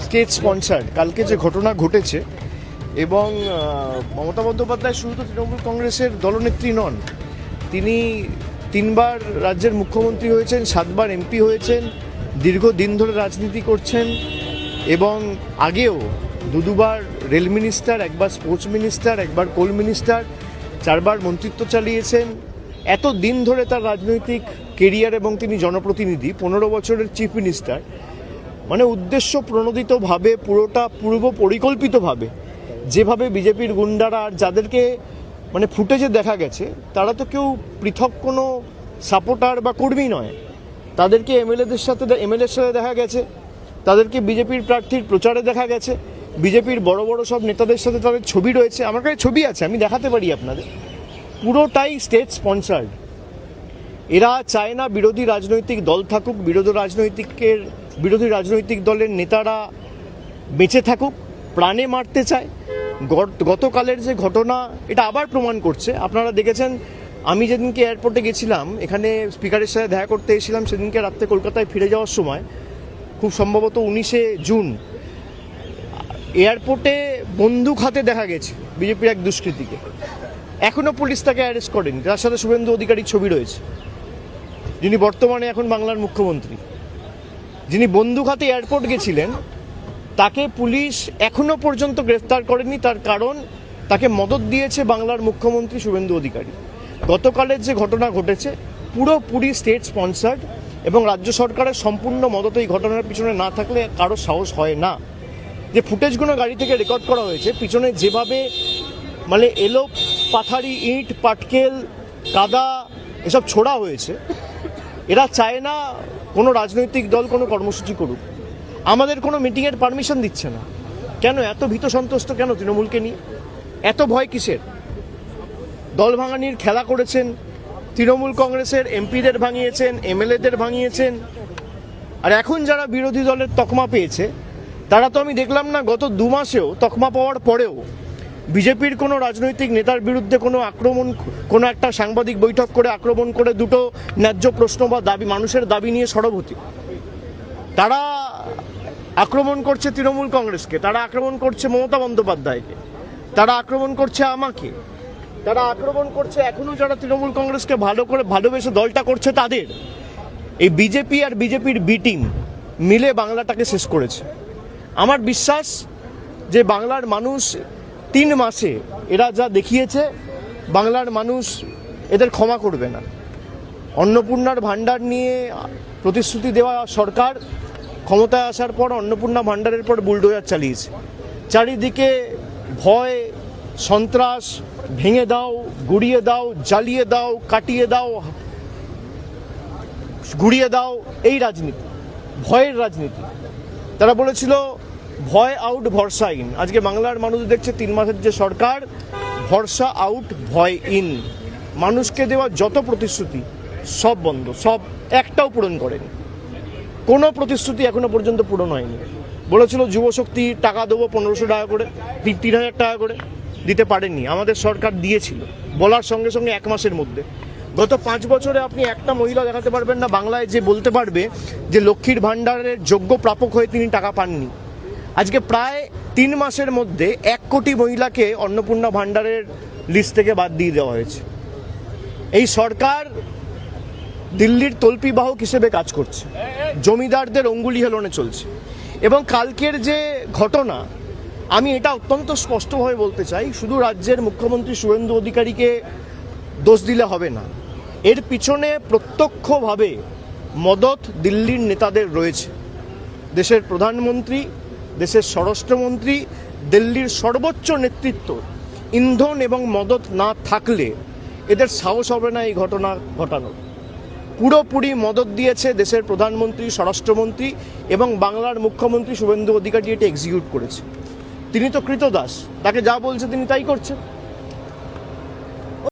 State sponsored কালকে যে ঘটনা ঘটেছে, এবং মমতা বন্দ্যোপাধ্যায় শুধু তো তৃণমূল কংগ্রেসের দলনেত্রী নন, তিনি 3বার রাজ্যের মুখ্যমন্ত্রী হয়েছেন, 7বার এমপি হয়েছেন, দীর্ঘদিন ধরে রাজনীতি করছেন, এবং আগেও দুবার রেল মিনিস্টার, একবার স্পোর্টস মিনিস্টার, একবার কোল মিনিস্টার, 4বার মন্ত্রিত্ব চালিয়েছেন। এত দিন ধরে তার রাজনৈতিক কেরিয়ার, এবং তিনি জনপ্রতিনিধি, 15 বছরের চিফ মিনিস্টার। মানে উদ্দেশ্য প্রণোদিতভাবে, পুরোটা পূর্ব পরিকল্পিতভাবে যেভাবে বিজেপির গুন্ডারা আর যাদেরকে মানে ফুটেজে দেখা গেছে, তারা তো কেউ পৃথক কোনো সাপোর্টার বা কর্মী নয়, তাদেরকে এমএলএর সাথে দেখা গেছে, তাদেরকে বিজেপির প্রার্থীর প্রচারে দেখা গেছে, বিজেপির বড় বড় সব নেতাদের সাথে তাদের ছবি রয়েছে, আমার কাছে ছবি আছে, আমি দেখাতে পারি আপনাদের। পুরোটাই স্টেট স্পন্সার্ড। এরা চায় না বিরোধী রাজনৈতিক দল থাকুক, বিরোধী রাজনৈতিক দলের নেতারা বেঁচে থাকুক, প্রাণে মারতে চায়। গতকালের যে ঘটনা এটা আবার প্রমাণ করছে। আপনারা দেখেছেন, আমি যেদিনকে এয়ারপোর্টে গেছিলাম, এখানে স্পিকারের সাথে দেখা করতে এসেছিলাম, সেদিনকে রাত্রে কলকাতায় ফিরে যাওয়ার সময়, খুব সম্ভবত 19শে জুন, এয়ারপোর্টে বন্দুক হাতে দেখা গেছে বিজেপির এক দুষ্কৃতীকে। এখনও পুলিশ তাকে অ্যারেস্ট করেনি। তার সাথে শুভেন্দু অধিকারীর ছবি রয়েছে, যিনি বর্তমানে এখন বাংলার মুখ্যমন্ত্রী। যিনি বন্দুক হাতে এয়ারপোর্ট গেছিলেন, তাকে পুলিশ এখনো পর্যন্ত গ্রেফতার করেনি। তার কারণ, তাকে মদত দিয়েছে বাংলার মুখ্যমন্ত্রী শুভেন্দু অধিকারী। গতকালের যে ঘটনা ঘটেছে পুরোপুরি স্টেট স্পন্সার্ড, এবং রাজ্য সরকারের সম্পূর্ণ মদত এই ঘটনার পিছনে না থাকলে কারো সাহস হয় না। যে ফুটেজগুলো গাড়ি থেকে রেকর্ড করা হয়েছে, পিছনে যেভাবে মানে এলো পাথারি, ইট, পাটকেল, কাদা এসব ছোড়া হয়েছে, এরা চায় না কোনো রাজনৈতিক দল কোনো কর্মসূচি করুক। আমাদের কোনো মিটিংয়ের পারমিশন দিচ্ছে না। কেন এত ভীত সন্ত্রস্ত কেন তৃণমূলকে নিয়ে? এত ভয় কিসের? দল ভাঙানির খেলা করেছেন, তৃণমূল কংগ্রেসের এমপিদের ভাঙিয়েছেন, এমএলএদের ভাঙিয়েছেন। আর এখন যারা বিরোধী দলের তকমা পেয়েছে, তারা তো আমি দেখলাম না গত 2 মাসেও তকমা পাওয়ার পরেও বিজেপির কোনো রাজনৈতিক নেতার বিরুদ্ধে কোনো আক্রমণ, কোনো একটা সাংবাদিক বৈঠক করে আক্রমণ করে দুটো ন্যায্য প্রশ্ন বা দাবি, মানুষের দাবি নিয়ে সরব হতে। তারা আক্রমণ করছে তৃণমূল কংগ্রেসকে, তারা আক্রমণ করছে মমতা বন্দ্যোপাধ্যায়কে, তারা আক্রমণ করছে আমাকে, তারা আক্রমণ করছে এখনো যারা তৃণমূল কংগ্রেসকে ভালো করে ভালোবেসে দলটা করছে তাদের। এই বিজেপি আর বিজেপির বি টিম মিলে বাংলাটাকে শেষ করেছে। আমার বিশ্বাস যে বাংলার মানুষ 3 মাসে এরা যা দেখিয়েছে, বাংলার মানুষ এদের ক্ষমা করবে না। অন্নপূর্ণার ভাণ্ডার নিয়ে প্রতিশ্রুতি দেওয়া সরকার ক্ষমতায় আসার পর অন্নপূর্ণা ভাণ্ডারের পর বুলডোজার চালিয়েছে। চারিদিকে ভয়, সন্ত্রাস, ভেঙে দাও, গুড়িয়ে দাও, জ্বালিয়ে দাও, কাটিয়ে দাও, গুড়িয়ে দাও, এই রাজনীতি, ভয়ের রাজনীতি। তারা বলেছিল ভয় আউট, ভরসা ইন। আজকে বাংলার মানুষ দেখছে 3 মাসের যে সরকার, ভরসা আউট, ভয় ইন। মানুষকে দেওয়া যত প্রতিশ্রুতি সব বন্ধ, সব একটাও পূরণ করেনি। কোনো প্রতিশ্রুতি এখনো পর্যন্ত পূরণ হয়নি। বলেছিল যুবশক্তি টাকা দেবো 1500 টাকা করে, 3000 টাকা করে, দিতে পারেননি। আমাদের সরকার দিয়েছিল বলার সঙ্গে সঙ্গে 1 মাসের মধ্যে। গত 5 বছরে আপনি একটা মহিলা দেখাতে পারবেন না বাংলায় যে বলতে পারবে যে লক্ষ্মীর ভাণ্ডারের যোগ্য প্রাপক হয়ে তিনি টাকা পাননি। আজকে প্রায় 3 মাসের মধ্যে 1 কোটি মহিলাকে অন্নপূর্ণা ভাণ্ডারের লিস্ট থেকে বাদ দিয়ে দেওয়া হয়েছে। এই সরকার দিল্লির তল্পিবাহক হিসেবে কাজ করছে, জমিদারদের অঙ্গুলি হেলনে চলছে। এবং কালকের যে ঘটনা, আমি এটা অত্যন্ত স্পষ্টভাবে বলতে চাই, শুধু রাজ্যের মুখ্যমন্ত্রী শুভেন্দু অধিকারীকে দোষ দিলে হবে না। এর পিছনে প্রত্যক্ষভাবে মদত দিল্লির নেতাদের রয়েছে। দেশের প্রধানমন্ত্রী, দেশের স্বরাষ্ট্রমন্ত্রী, দিল্লির সর্বোচ্চ নেতৃত্ব ইন্ধন এবং মদত না থাকলে এদের সাহস হবে না এই ঘটনা ঘটানোর। পুরোপুরি মদত দিয়েছে দেশের প্রধানমন্ত্রী, স্বরাষ্ট্রমন্ত্রী এবং বাংলার মুখ্যমন্ত্রী শুভেন্দু অধিকারী। এটা এক্সিকিউট করেছে। তিনি তো কৃতদাস, তাকে যা বলছে তিনি তাই করছেন।